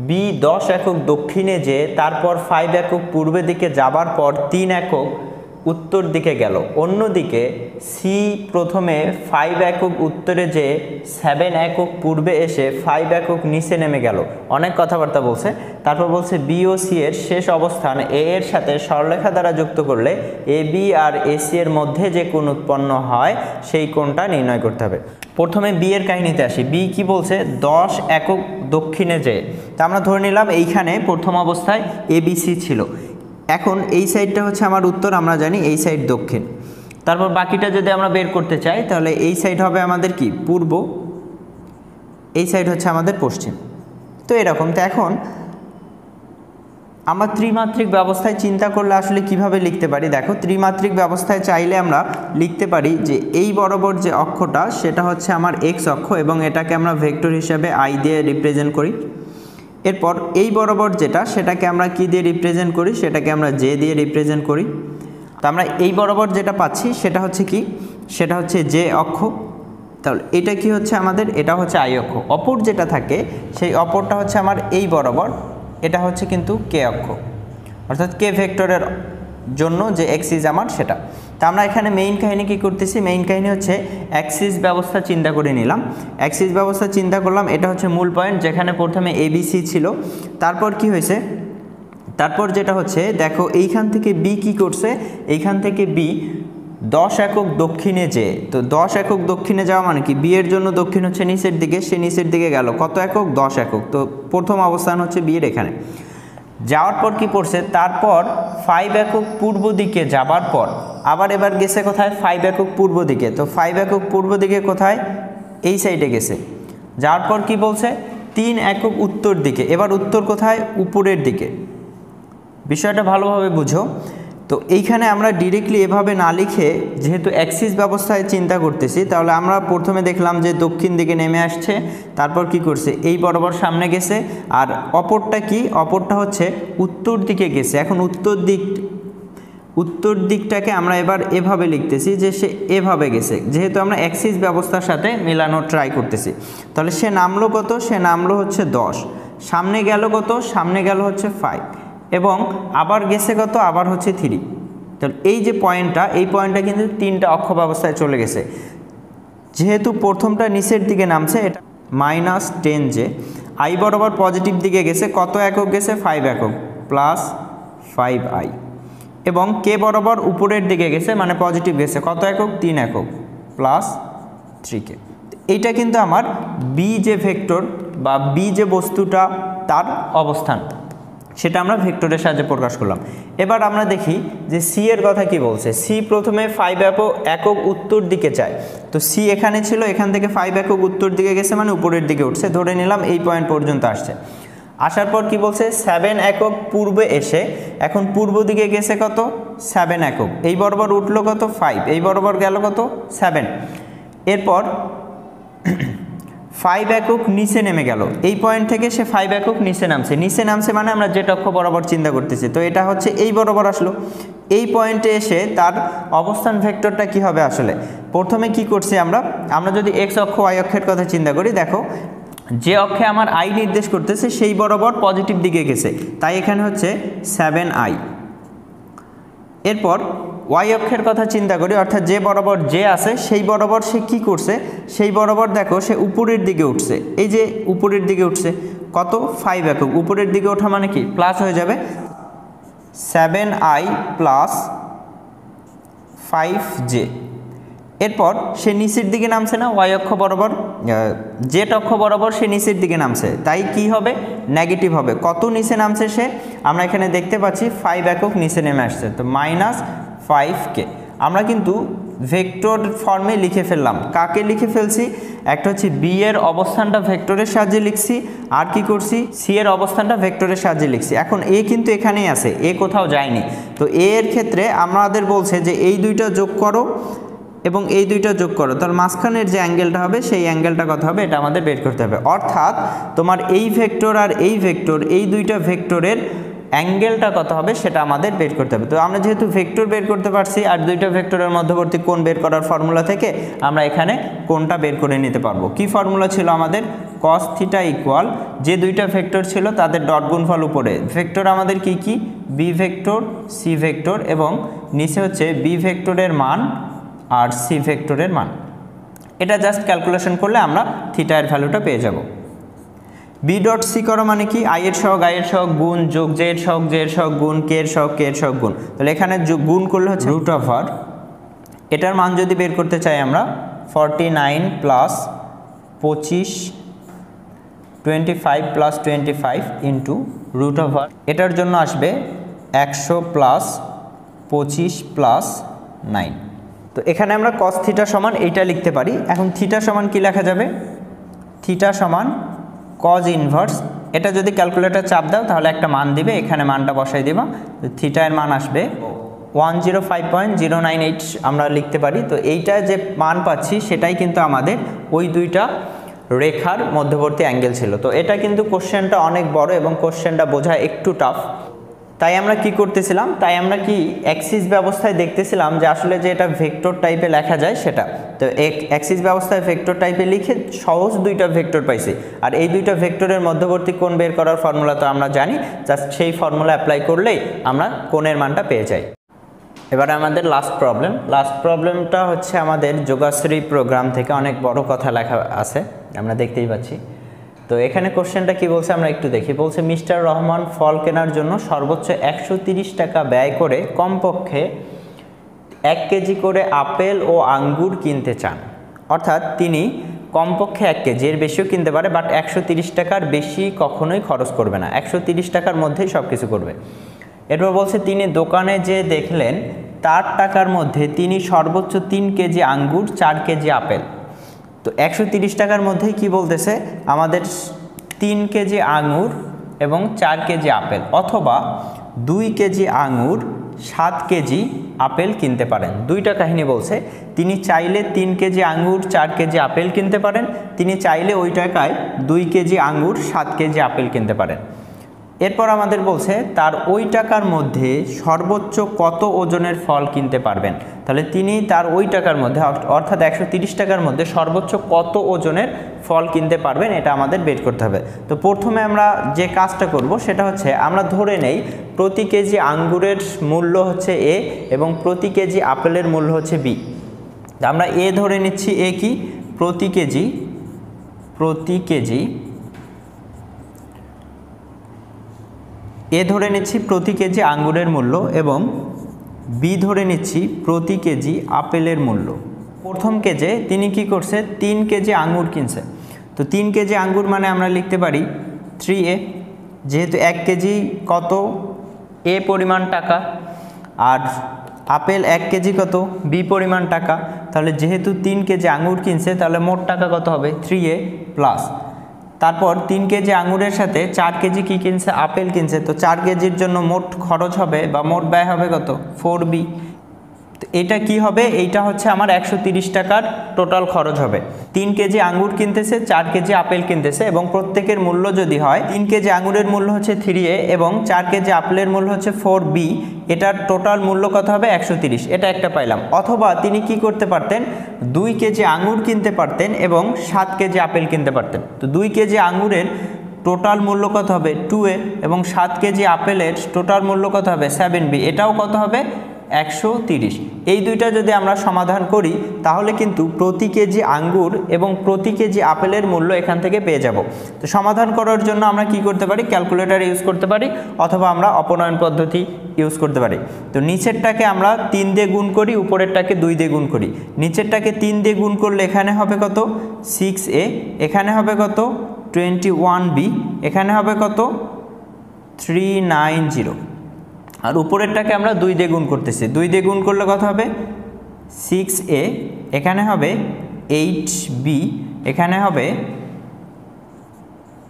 বি 10 একক দক্ষিণে যে তারপর 5 একক পূর্বে দিকে যাবার পর 3 একক উত্তর দিকে গেল। অন্যদিকে সি প্রথমে 5 একক উত্তরে যে 7 একক পূর্বে এসে 5 একক নিচে নেমে গেল। অনেক কথাবার্তা বলছে। তারপর বলছে বি ও সি এর শেষ অবস্থান এ এর সাথে সরলরেখা দ্বারা যুক্ত করলে এ বি আর এসি এর মধ্যে যে কোণ উৎপন্ন হয় সেই কোণটা নির্ণয় করতে হবে। প্রথমে বি এর কাহিনীতে আসি। বি কি বলছে 10 একক দক্ষিণে যে, তা আমরা ধরে নিলাম এইখানে প্রথম অবস্থায় এবিসি ছিল। এখন এই সাইডটা হচ্ছে আমার উত্তর, আমরা জানি এই সাইড দক্ষিণ। তারপর বাকিটা যদি আমরা বের করতে চাই তাহলে এই সাইড হবে আমাদের কি পূর্ব, এই সাইড হচ্ছে আমাদের পশ্চিম। তো এরকম। তো এখন আমরা ত্রিমাত্রিক ব্যবস্থায় চিন্তা করলে আসলে কিভাবে লিখতে পারি, দেখো ত্রিমাত্রিক ব্যবস্থায় চাইলে আমরা লিখতে পারি যে এই বরাবর যে অক্ষটা সেটা হচ্ছে আমার এক্স অক্ষ এবং এটাকে আমরা ভেক্টর হিসাবে আই দিয়ে রিপ্রেজেন্ট করি। এরপর এই বরাবর যেটা সেটাকে আমরা কি দিয়ে রিপ্রেজেন্ট করি, সেটাকে আমরা জে দিয়ে রিপ্রেজেন্ট করি। তো আমরা এই বরাবর যেটা পাচ্ছি সেটা হচ্ছে কি, সেটা হচ্ছে জে অক্ষ। তাহলে এটা কি হচ্ছে আমাদের, এটা হচ্ছে আই অক্ষ। অপর যেটা থাকে সেই অপরটা হচ্ছে আমার এই বরাবর, এটা হচ্ছে কিন্তু কে অক্ষ, অর্থাৎ কে ভেক্টরের জন্য যে এক্সিস আমার সেটা। তা আমরা এখানে মেইন কাহিনী কি করতেছি, মেইন কাহিনী হচ্ছে অ্যাক্সিস ব্যবস্থা চিন্তা করে নিলাম। অ্যাক্সিস ব্যবস্থা চিন্তা করলাম, এটা হচ্ছে মূল পয়েন্ট যেখানে প্রথমে এবিসি ছিল। তারপর কি হয়েছে, তারপর যেটা হচ্ছে দেখো এইখান থেকে বি কি করছে, এইখান থেকে বি 10 একক দক্ষিণে যে, তো 10 একক দক্ষিণে যাওয়া মানে কি, বি এর জন্য দক্ষিণ হচ্ছে নিচের দিকে, সে নিচের দিকে গেল কত একক, 10 একক। তো প্রথম অবস্থান হচ্ছে বি এর এখানে যাওয়ার পর কি পড়ছে, তারপর 5 একক পূর্ব দিকে যাবার পর আবার এবার গেছে কোথায়, 5 একক পূর্ব দিকে। তো 5 একক পূর্ব দিকে কোথায়, এই সাইডে গেছে। যাওয়ার পর কি বলছে 3 একক উত্তর দিকে, এবার উত্তর কোথায়, উপরের দিকে। বিষয়টা ভালোভাবে বুঝো। তো এইখানে আমরা ডিরেক্টলি এভাবে না লিখে যেহেতু অ্যাক্সিস ব্যবস্থায় চিন্তা করতেছি, তাহলে আমরা প্রথমে দেখলাম যে দক্ষিণ দিকে নেমে আসছে, তারপর কি করছে এই বরাবর সামনে গেছে, আর অপরটা কি, অপরটা হচ্ছে উত্তর দিকে গেছে। এখন উত্তর দিকটাকে আমরা এবার এভাবে লিখতেছি যে সে এভাবে গেছে, যেহেতু আমরা অ্যাক্সিস ব্যবস্থার সাথে মেলানোর ট্রাই করতেছি। তাহলে সে নামলো কত, সে নামলো হচ্ছে 10, সামনে গেল কত, সামনে গেল হচ্ছে 5, এবং আবার গেছে কত, আবার হচ্ছে 3। তাহলে এই যে পয়েন্টটা, এই পয়েন্টটা কিন্তু 3টা অক্ষ ব্যবস্থায় চলে গেছে। যেহেতু প্রথমটা নিচের দিকে নামছে, এটা -10 যে আই বরাবর পজিটিভ দিকে গেছে, কত একক গেছে, 5 একক প্লাস 5i, এবং কে বরাবর উপরের দিকে গেছে মানে পজিটিভ গেছে, কত একক, 3 একক প্লাস 3k। এইটা কিন্তু আমার বি যে ভেক্টর বা বি যে বস্তুটা তার অবস্থান, সেটা আমরা ভেক্টরের সাহায্যে প্রকাশ করলাম। এবার আমরা দেখি যে সি এর কথা কি বলছে। সি প্রথমে 5 একক উত্তর দিকে যায়, তো সি এখানে ছিল, এখান থেকে 5 একক উত্তর দিকে গেছে মানে উপরের দিকে উঠছে, ধরে নিলাম এই পয়েন্ট পর্যন্ত আসছে। আসার পর কি বলছে 7 একক পূর্বে এসে, এখন পূর্ব দিকে গেছে কত, 7 একক, এই বরাবর উঠলো কত, 5, এই বরাবর গেল কত, 7। এরপর 5 একক নিচে নেমে গেল, এই পয়েন্ট থেকে সে 5 একক নিচে নামছে মানে আমরা জেড অক্ষ বরাবর চিন্তা করতেছি, তো এটা হচ্ছে এই বরাবর আসলো। এই পয়েন্টে এসে তার অবস্থান ভেক্টরটা কি হবে, আসলে প্রথমে কি করছি আমরা যদি এক্স অক্ষ ওয়াই অক্ষের কথা চিন্তা করি, দেখো যে অক্ষে আমার আই নির্দেশ করতেছে সেই বরাবর পজিটিভ দিকে গেছে, তাই এখানে হচ্ছে 7i। এরপর ওয়াই অক্ষের কথা চিন্তা করি, অর্থাৎ যে বরাবর যে আছে সেই বরাবর সে কি করছে, সেই বরাবর দেখো সে উপরের দিকে উঠছে, এই যে উপরের দিকে উঠছে কত, 5 একক। উপরের দিকে ওঠা মানে কি, প্লাস হয়ে যাবে 7i প্লাস 5j। এরপর সে নিচের দিকে নামছে না, ওয়াই অক্ষ বরাবর, জেড অক্ষ বরাবর সে নিচের দিকে নামছে, তাই কি হবে, নেগেটিভ হবে। কত নিচে নামছে সে, আমরা এখানে দেখতে পাচ্ছি 5 একক নিচে নেমে আসছে, তো -5k। আমরা কিন্তু ভেক্টর ফর্মে লিখে ফেললাম। কাকে লিখে ফেলছি, একটা হচ্ছে বি এর অবস্থানটা ভেক্টরের সাহায্যে লিখছি, আর কি করছি, সি এর অবস্থানটা ভেক্টরের সাহায্যে লিখছি। এখন এ কিন্তু এখানেই আছে, এ কোথাও যায়নি, তো এ এর ক্ষেত্রে আমাদের বলছে যে এই দুইটা যোগ করো এবং এই দুইটা যোগ করো, তাহলে মাঝখানের যে অ্যাঙ্গেলটা হবে সেই অ্যাঙ্গেলটা কত হবে, এটা আমাদের বের করতে হবে। অর্থাৎ তোমার এই ভেক্টর আর এই ভেক্টর, এই দুইটা ভেক্টরের অ্যাঙ্গেলটা কত হবে সেটা আমাদের বের করতে হবে। তো আমরা যেহেতু ভেক্টর বের করতে পারছি আর দুইটা ভেক্টরের মধ্যবর্তী কোণ বের করার ফর্মুলা থেকে আমরা এখানে কোণটা বের করে নিতে পারবো। কি ফর্মুলা ছিল আমাদের? cos থিটা ইকুয়াল যে দুইটা ভেক্টর ছিল তাদের ডট গুণফল উপরে। ভেক্টর আমাদের কি কি? বি ভেক্টর, সি ভেক্টর এবং নিচে হচ্ছে বি ভেক্টরের মান আর সি ভেক্টরের মান। এটা জাস্ট ক্যালকুলেশন করলে আমরা থিটা এর ভ্যালুটা পেয়ে যাব। বি ডট সি করা মানে কি? আই এর সহগ আই এর সহগ গুণ যোগ জে এর সহগ জে এর সহগ গুণ কে এর সহগ কে এর সহগ গুণ। তাহলে এখানে গুণ করলে হচ্ছে রুট ওভার, এটার মান যদি বের করতে চাই আমরা 49 plus 25 25 plus 25 into root over, এটার জন্য আসবে 100 প্লাস 25 প্লাস 9। তো এখানে আমরা cos থিটা সমান এইটা লিখতে পারি। এখন থিটা সমান কি লেখা যাবে? থিটা সমান cos ইনভার্স, এটা যদি ক্যালকুলেটর চাপ দাও তাহলে একটা মান দিবে, এখানে মানটা বসাই দিবা। তো থিটা এর মান আসবে 105.098 আমরা লিখতে পারি। তো এইটা যে মান পাচ্ছি সেটাই কিন্তু আমাদের ওই দুইটা রেখার মধ্যবর্তী অ্যাঙ্গেল ছিল। তো এটা কিন্তু কোশ্চেনটা অনেক বড় এবং কোশ্চেনটা বোঝা একটু টাফ। তাই আমরা কি করতেছিলাম? তাই আমরা কি অ্যাক্সিস ব্যবস্থায় দেখতেছিলাম যে আসলে যে এটা ভেক্টর টাইপে লেখা যায় সেটা। তো অ্যাক্সিস ব্যবস্থায় ভেক্টর টাইপে লিখে সহজ দুইটা ভেক্টর পাইছি। আর এই দুইটা ভেক্টরের মধ্যবর্তী কোণ বের করার ফর্মুলা তো আমরা জানি, জাস্ট সেই ফর্মুলা অ্যাপ্লাই করলেই আমরা কোণের মানটা পেয়ে যাই। এবারে আমাদের লাস্ট প্রবলেমটা হচ্ছে আমাদের যোগাশ্রী প্রোগ্রাম থেকে অনেক বড় কথা লেখা আছে, আমরা দেখতেই পাচ্ছি। তো এখানে কোশ্চেনটা কি বলছে আমরা একটু দেখি। বলছে মিস্টার রহমান ফল কেনার জন্য সর্বোচ্চ 130 টাকা ব্যয় করে কমপক্ষে 1 কেজি করে আপেল ও আঙ্গুর কিনতে চান। অর্থাৎ তিনি কমপক্ষে 1 কেজি, এর বেশিও কিনতে পারে, বাট 130 টাকার বেশি কখনোই খরচ করবে না, 130 টাকার মধ্যেই সব কিছু করবে। এরপর বলছে তিনি দোকানে যে দেখলেন তার টাকার মধ্যে তিনি সর্বোচ্চ 3 কেজি আঙ্গুর 4 কেজি আপেল। তো 130 টাকার মধ্যেই কি বলতেছে আমাদের 3 কেজি আঙুর এবং 4 কেজি আপেল, অথবা 2 কেজি আঙুর 7 কেজি আপেল কিনতে পারেন। দুইটা কাহিনী বলছে। তিনি চাইলে 3 কেজি আঙুর 4 কেজি আপেল কিনতে পারেন, তিনি চাইলে ওই টাকায় 2 কেজি আঙুর 7 কেজি আপেল কিনতে পারেন। এরপর আমাদের বলছে তার ওই টাকার মধ্যে সর্বোচ্চ কত ওজনের ফল কিনতে পারবেন। তাহলে তিনি তার ওই টাকার মধ্যে অর্থাৎ 130 টাকার মধ্যে সর্বোচ্চ কত ওজনের ফল কিনতে পারবেন, এটা আমাদের বের করতে হবে। তো প্রথমে আমরা যে কাজটা করব সেটা হচ্ছে আমরা ধরে নেই প্রতি কেজি আঙ্গুরের মূল্য হচ্ছে এ এবং প্রতি কেজি আপেলের মূল্য হচ্ছে বি। আমরা এ ধরে নিচ্ছি, এ কি? প্রতি কেজি এ ধরে নিচ্ছি প্রতি কেজি আঙ্গুরের মূল্য এবং বি ধরে নিচ্ছি প্রতি কেজি আপেলের মূল্য। প্রথম কেজে তিনি কি করছে? 3 কেজি আঙ্গুর কিনছে। তো 3 কেজি আঙ্গুর মানে আমরা লিখতে পারি 3a, যেহেতু 1 কেজি কত? এ পরিমাণ টাকা, আর আপেল 1 কেজি কত? বি পরিমাণ টাকা। তাহলে যেহেতু 3 কেজি আঙ্গুর কিনছে তাহলে মোট টাকা কত হবে? 3a প্লাস, তারপর 3 কেজি আঙুরের সাথে 4 কেজি কি কিনছে? আপেল কিনছে। তো 4 কেজির জন্য মোট খরচ হবে বা মোট ব্যয় হবে কত? 4b। তো এটা কি হবে? এইটা হচ্ছে আমার 130 টাকার টোটাল খরচ হবে। 3 কেজি আঙ্গুর কিনতেছে, 4 কেজি আপেল কিনতেছে এবং প্রত্যেকের মূল্য যদি হয় 3 কেজি আঙ্গুরের মূল্য হচ্ছে 3a এবং 4 কেজি আপেলের মূল্য হচ্ছে 4b, এটার টোটাল মূল্য কত হবে? 130। এটা একটা পাইলাম। অথবা তিনি কি করতে পারতেন? 2 কেজি আঙ্গুর কিনতে পারতেন এবং 7 কেজি আপেল কিনতে পারতেন। তো 2 কেজি আঙ্গুরের টোটাল মূল্য কত হবে? 2a এবং 7 কেজি আপেলের টোটাল মূল্য কত হবে? 7b। এটাও কত হবে? 130। এই দুইটা যদি আমরা সমাধান করি তাহলে কিন্তু প্রতি কেজি আঙ্গুর এবং প্রতি কেজি আপেলের মূল্য এখান থেকে পেয়ে যাব। তো সমাধান করার জন্য আমরা কি করতে পারি? ক্যালকুলেটর ইউজ করতে পারি অথবা আমরা অপনয়ন পদ্ধতি ইউজ করতে পারি। তো নিচেরটাকে আমরা 3 দিয়ে গুণ করি, উপরেরটাকে 2 দিয়ে গুণ করি। নিচেরটাকে 3 দিয়ে গুণ করলে এখানে হবে কত? 6a, এখানে হবে কত? 21b, এখানে হবে কত? 390। আর উপরেরটাকে আমরা 2 দিয়ে গুণ করতেছি। 2 দিয়ে গুণ করলে কত হবে? 6a, এখানে হবে 8b, এখানে হবে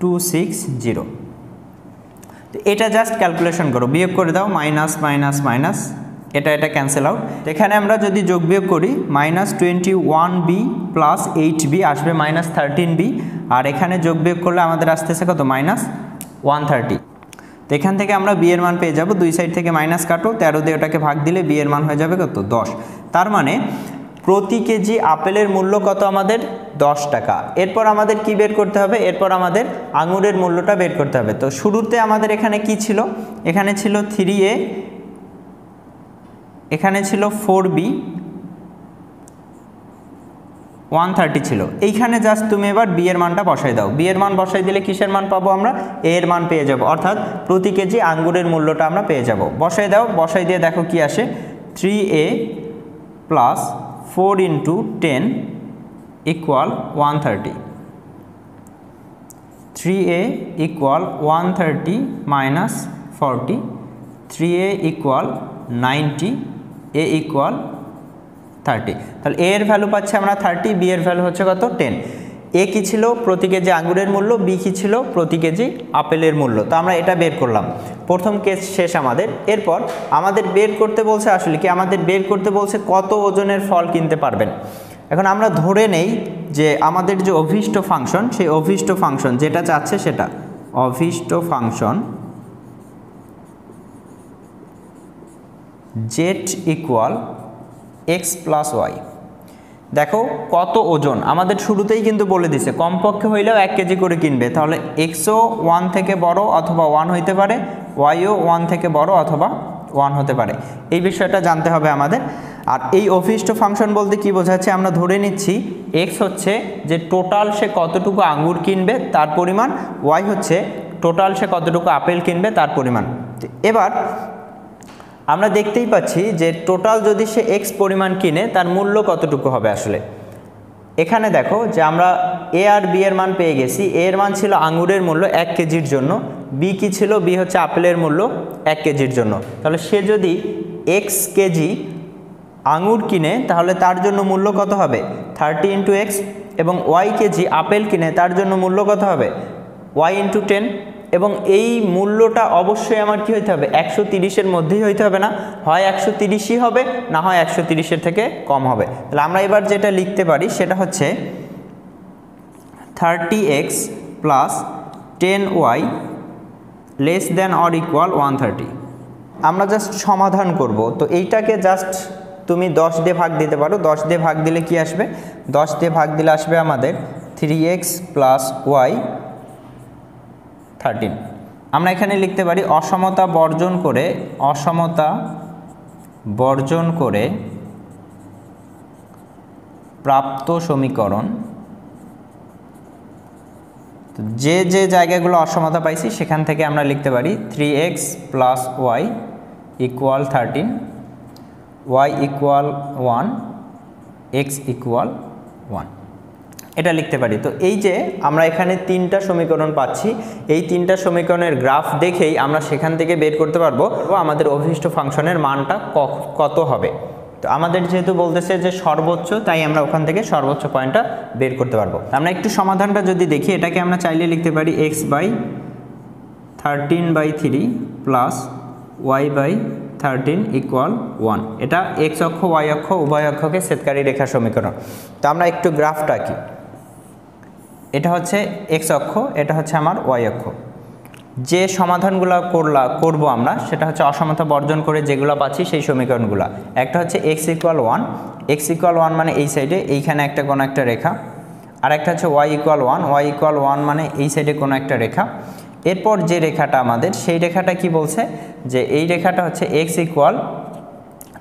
260। তো এটা জাস্ট ক্যালকুলেশন করো, বিয়োগ করে দাও, মাইনাস মাইনাস মাইনাস, এটা ক্যান্সেল আউট। এখানে আমরা যদি যোগ বিয়োগ করি -21b প্লাস 8b আসবে -13b, আর এখানে যোগ বিয়োগ করলে আমাদের আসতেছে কত? -130। তো এখান থেকে আমরা বি এর মান পেয়ে যাব, দুই সাইড থেকে মাইনাস কাটো, 13 দিয়ে ওটাকে ভাগ দিলে বি এর মান হয়ে যাবে কত 10। তার মানে প্রতি কেজি আপেলের মূল্য কত আমাদের 10 টাকা। এরপর আমাদের কি বের করতে হবে, এরপর আমাদের আঙুরের মূল্যটা বের করতে হবে। তো শুরুতে আমাদের এখানে কি ছিল, এখানে ছিল 3A, এখানে ছিল 4B, 130 ছিল। এইখানে জাস্ট তুমি এবার বি এর মানটা বসাই দাও, বি এর মান বসাই দিলে কিসের মান পাবো আমরা, এ এর মান পেয়ে যাব, অর্থাৎ প্রতি কেজি আঙ্গুরের মূল্যটা আমরা পেয়ে যাব। বসাই দাও, বসাই দিয়ে দেখো কি আসে, 3A plus 4 × 10 equal 130, 3A equal 130 minus 40, 3A equal 90, A equal 30। তাহলে এ এর ভ্যালু পাচ্ছি আমরা 30, বি এর ভ্যালু হচ্ছে কত 10। এ কি ছিল, প্রতি কেজি আঙ্গুরের মূল্য, বি কি ছিল, প্রতি কেজি আপেলের মূল্য। তো আমরা এটা বের করলাম, প্রথম কেস শেষ আমাদের। এরপর আমাদের বের করতে বলছে আসলে কি, আমাদের বের করতে বলছে কত ওজনের ফল কিনতে পারবেন। এখন আমরা ধরে নেই যে আমাদের যে অভীষ্ট ফাংশন, সেই অভীষ্ট ফাংশন যেটা চাচ্ছে সেটা অভীষ্ট function z equal x plus y. দেখো কত ওজন আমাদের শুরুতেই কিন্তু বলে দিছে, কমপক্ষে হইলেও 1 কেজি করে কিনবে। তাহলে এক্সও 1 থেকে বড় অথবা 1 হইতে পারে, ওয়াইও 1 থেকে বড় অথবা 1 হতে পারে, এই বিষয়টা জানতে হবে আমাদের। আর এই অভীষ্ট ফাংশন বলতে কি বোঝাচ্ছে, আমরা ধরে নিচ্ছি এক্স হচ্ছে যে টোটাল সে কতটুকু আঙ্গুর কিনবে তার পরিমাণ, ওয়াই হচ্ছে টোটাল সে কতটুকু আপেল কিনবে তার পরিমাণ। এবার আমরা দেখতেই পাচ্ছি যে টোটাল যদি সে এক্স পরিমাণ কিনে তার মূল্য কতটুকু হবে আসলে। এখানে দেখো যে আমরা এ আর বি এর মান পেয়ে গেছি। এ এর মান ছিল আঙ্গুরের মূল্য 1 কেজির জন্য, বি কি ছিল, বি হচ্ছে আপেলের মূল্য 1 কেজির জন্য। তাহলে সে যদি এক্স কেজি আঙ্গুর কিনে তাহলে তার জন্য মূল্য কত হবে 30 × x, এবং ওয়াই কেজি আপেল কিনে তার জন্য মূল্য কত হবে ওয়াই × 10। এবং এই মূল্যটা অবশ্যই আমার কি হইতে হবে 130-এর মধ্যেই হইতে হবে, না হয় 130ই হবে, না হয় 130-এর থেকে কম হবে। তাহলে আমরা এবার যেটা লিখতে পারি সেটা হচ্ছে 30x plus 10y less than or equal 130। আমরা জাস্ট সমাধান করব। তো এইটাকে জাস্ট তুমি 10 দিয়ে ভাগ দিতে পারো। 10 দিয়ে ভাগ দিলে কি আসবে, 10 দিয়ে ভাগ দিলে আসবে আমাদের 3x প্লাস y 13। আমরা এখানে লিখতে পারি অসমতা বর্জন করে, অসমতা বর্জন করে প্রাপ্ত সমীকরণ। যে যে জায়গাগুলো অসমতা পাইছি সেখান থেকে আমরা লিখতে পারি 3x plus y equal 13, y equal 1, x equal 1, এটা লিখতে পারি। তো এই যে আমরা এখানে 3টা সমীকরণ পাচ্ছি, এই 3টা সমীকরণের গ্রাফ দেখেই আমরা সেখান থেকে বের করতে পারবো আমাদের অভীষ্ট ফাংশনের মানটা কত হবে। তো আমাদের যেহেতু বলতেছে যে সর্বোচ্চ, তাই আমরা ওখান থেকে সর্বোচ্চ পয়েন্টটা বের করতে পারবো। আমরা একটু সমাধানটা যদি দেখি, এটাকে আমরা চাইলে লিখতে পারি x/13/3 প্লাস y/13 ইকুয়াল 1। এটা এক্স অক্ষ ওয়াই অক্ষ উভয় অক্ষকে ছেদকারী রেখা সমীকরণ। তো আমরা একটু গ্রাফটা কি, এটা হচ্ছে এক্স অক্ষ, এটা হচ্ছে আমার ওয়াই অক্ষ। যে সমাধানগুলো করব আমরা সেটা হচ্ছে অসমতা বর্জন করে যেগুলো পাচ্ছি সেই সমীকরণগুলো। একটা হচ্ছে এক্স ইকুয়াল 1, এক্স ইকুয়াল 1 মানে এই সাইডে এইখানে একটা কোনো একটা রেখা। আর একটা হচ্ছে ওয়াই ইকুয়াল 1, ওয়াই ইকুয়াল 1 মানে এই সাইডে কোনো একটা রেখা। এরপর যে রেখাটা আমাদের, সেই রেখাটা কি বলছে যে এই রেখাটা হচ্ছে এক্স ইকুয়াল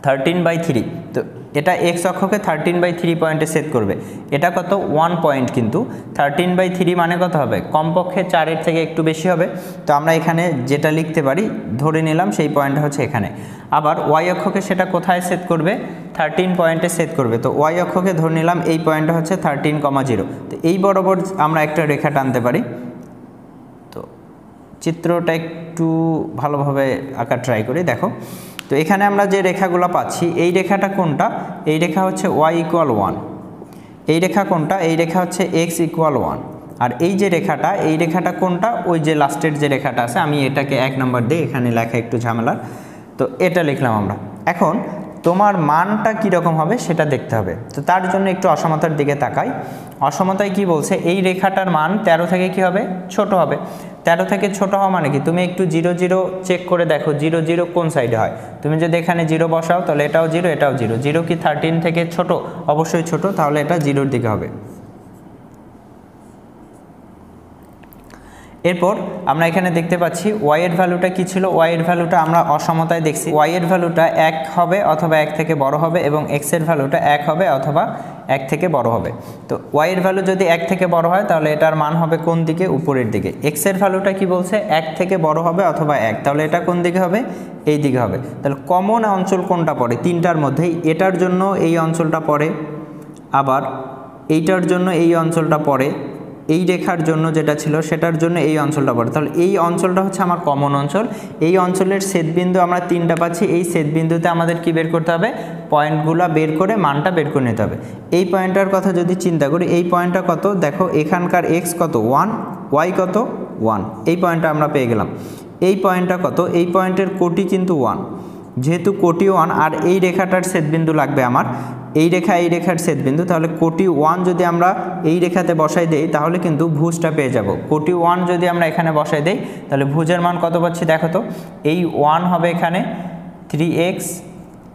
13/3। তো এটা এক্স অক্ষকে 13/3 পয়েন্টে সেট করবে। এটা কত 1 পয়েন্ট, কিন্তু 13/3 মানে কত হবে কমপক্ষে 4-এর থেকে একটু বেশি হবে। তো আমরা এখানে যেটা লিখতে পারি ধরে নিলাম সেই পয়েন্টটা হচ্ছে এখানে। আবার ওয়াই অক্ষকে সেটা কোথায় সেট করবে 13 পয়েন্টে সেট করবে। তো ওয়াই অক্ষকে ধরে নিলাম এই পয়েন্টটা হচ্ছে 13,0। তো এই বরাবর আমরা একটা রেখা টানতে পারি। তো চিত্রটা একটু ভালোভাবে আঁকা ট্রাই করি, দেখো। তো এখানে আমরা যে রেখাগুলো পাচ্ছি, এই রেখাটা কোনটা, এই রেখা হচ্ছে y ইকুয়াল 1, এই রেখা কোনটা, এই রেখা হচ্ছে x ইকুয়াল 1। আর এই যে রেখাটা, এই রেখাটা কোনটা, ওই যে লাস্টের যে রেখাটা আছে, আমি এটাকে 1 নম্বর দিয়ে এখানে লেখা একটু ঝামেলার, তো এটা লিখলাম আমরা। এখন তোমার মানটা কীরকম হবে সেটা দেখতে হবে। তো তার জন্য একটু অসমতার দিকে তাকাই। অসমতায় কি বলছে, এই রেখাটার মান 13 থেকে কি হবে ছোট হবে। 13 থেকে ছোট হওয়া মানে কি, তুমি একটু 0 0 চেক করে দেখো 0 0 কোন সাইডে হয়। তুমি যদি এখানে 0 বসাও তাহলে এটাও 0 এটাও 0, 0 কি 13 থেকে ছোট? অবশ্যই ছোট, তাহলে এটা 0-র দিকে হবে। এরপর আমরা এখানে দেখতে পাচ্ছি y এর ভ্যালুটা কি ছিল, y এর ভ্যালুটা আমরা অসমতায় দেখছি, y এর ভ্যালুটা 1 হবে অথবা 1 থেকে বড় হবে এবং x এর ভ্যালুটা 1 হবে অথবা 1 থেকে বড় হবে। তো y এর ভ্যালু যদি 1 থেকে বড় হয় তাহলে এটার মান হবে কোন দিকে? উপরের দিকে। x এর ভ্যালুটা কি বলছে? 1 থেকে বড় হবে অথবা 1, তাহলে এটা কোন দিকে হবে? এই দিকে হবে। তাহলে কমন অঞ্চল কোনটা পড়ে? তিনটার মধ্যেই, এটার জন্য এই অঞ্চলটা পড়ে, আবার এইটার জন্য এই অঞ্চলটা পড়ে, এই রেখার জন্য যেটা ছিল সেটার জন্য এই অঞ্চলটা পড়ে। তাহলে এই অঞ্চলটা হচ্ছে আমার কমন অঞ্চল। এই অঞ্চলের ছেদবিন্দু আমরা 3টা পাচ্ছি, এই ছেদবিন্দুতে আমাদের কি বের করতে হবে? পয়েন্টগুলো বের করে মানটা বের করে নিতে হবে। এই পয়েন্টটার কথা যদি চিন্তা করি, এই পয়েন্টটা কত? দেখো এখানকার x কত? 1, y কত? 1, এই পয়েন্টটা আমরা পেয়ে গেলাম। এই পয়েন্টটা কত? এই পয়েন্টের কোটি কিন্তু 1, যেহেতু কোটি 1 আর এই রেখাটার ছেদবিন্দু লাগবে আমার, এই রেখা এই রেখার ছেদবিন্দু, তাহলে কোটি 1 যদি আমরা এই রেখাতে বসাই দেই তাহলে কিন্তু ভুজটা পেয়ে যাব। কোটি 1 যদি আমরা এখানে বসাই দেই তাহলে ভুজের মান কত পাচ্ছি দেখো তো, এই 1 হবে এখানে 3x,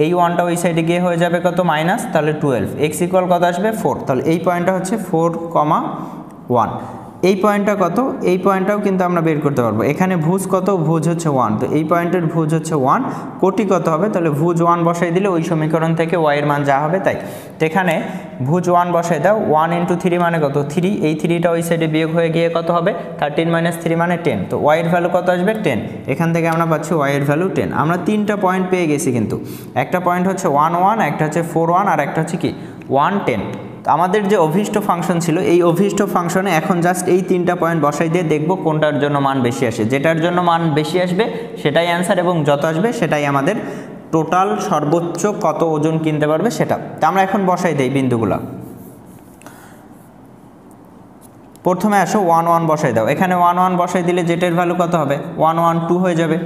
এই 1টা ওই সাইডে গিয়ে হয়ে যাবে কত? মাইনাস, তাহলে 12, x ইকুয়াল কত আসবে? 4, তাহলে এই পয়েন্টটা হচ্ছে 4,1। এই পয়েন্টটা কত? এই পয়েন্টটাও কিন্তু আমরা বের করতে পারবো। এখানে ভুজ কত? ভুজ হচ্ছে 1, তো এই পয়েন্টের ভুজ হচ্ছে 1, কোটি কত হবে? তাহলে ভুজ 1 বসাই দিলে ওই সমীকরণ থেকে y এর মান যা হবে তাই। তো এখানে ভুজ 1 বসাই দাও, 1 × 3 মানে কত? 3, এই 3টা ওই সাইডে বিয়োগ হয়ে গিয়ে কত হবে? 13 - 3 মানে 10, তো y এর ভ্যালু কত আসবে? 10। এখান থেকে আমরা পাচ্ছি y এর ভ্যালু 10। আমরা 3টা পয়েন্ট পেয়ে গেছি, কিন্তু একটা পয়েন্ট হচ্ছে 1 1, একটা হচ্ছে 4 1 আর একটা হচ্ছে কি 1 10। আমাদের যে অভিষ্ট ফাংশন ছিল, এই অভিষ্ট ফাংশনে এখন জাস্ট এই 3টা পয়েন্ট বসাই দিয়ে দেখব কোনটার জন্য মান বেশি আসে। যেটার জন্য মান বেশি আসবে সেটাই অ্যান্সার, এবং যত আসবে সেটাই আমাদের টোটাল সর্বোচ্চ কত ওজন কিনতে পারবে সেটা। তো আমরা এখন বসাই দেই বিন্দুগুলো। প্রথমে আসো 1 1 বসাই দাও, এখানে 1 1 বসাই দিলে জেটের ভ্যালু কত হবে? 1 1 2 হয়ে যাবে।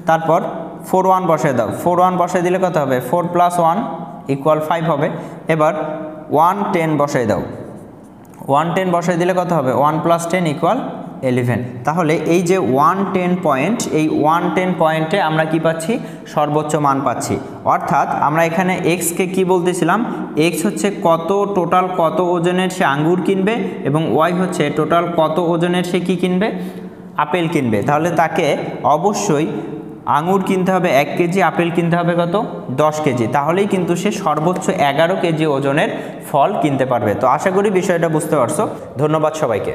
তারপর 4 1 বসাই দাও, 4 1 বসাই দিলে কত হবে? 4 + 1 = 5 হবে। এবার 1 10 বসাই দাও, 1 10 বসাই দিলে কত হবে? 1 + 10 = 11। তাহলে এই যে 1 10 পয়েন্ট, এই 1 10 পয়েন্টে আমরা কি পাচ্ছি? সর্বোচ্চ মান পাচ্ছি। অর্থাৎ আমরা এখানে x কে কি বলতেছিলাম? x হচ্ছে কত টোটাল কত ওজনের সে আঙ্গুর কিনবে, এবং y হচ্ছে টোটাল কত ওজনের সে কি কিনবে? আপেল কিনবে। তাহলে তাকে অবশ্যই আঙুর কিনতে হবে 1 কেজি, আপেল কিনতে হবে কত? 10 কেজি, তাহলেই কিন্তু সে সর্বোচ্চ 11 কেজি ওজনের ফল কিনতে পারবে। তো আশা করি বিষয়টা বুঝতে পারছো। ধন্যবাদ সবাইকে।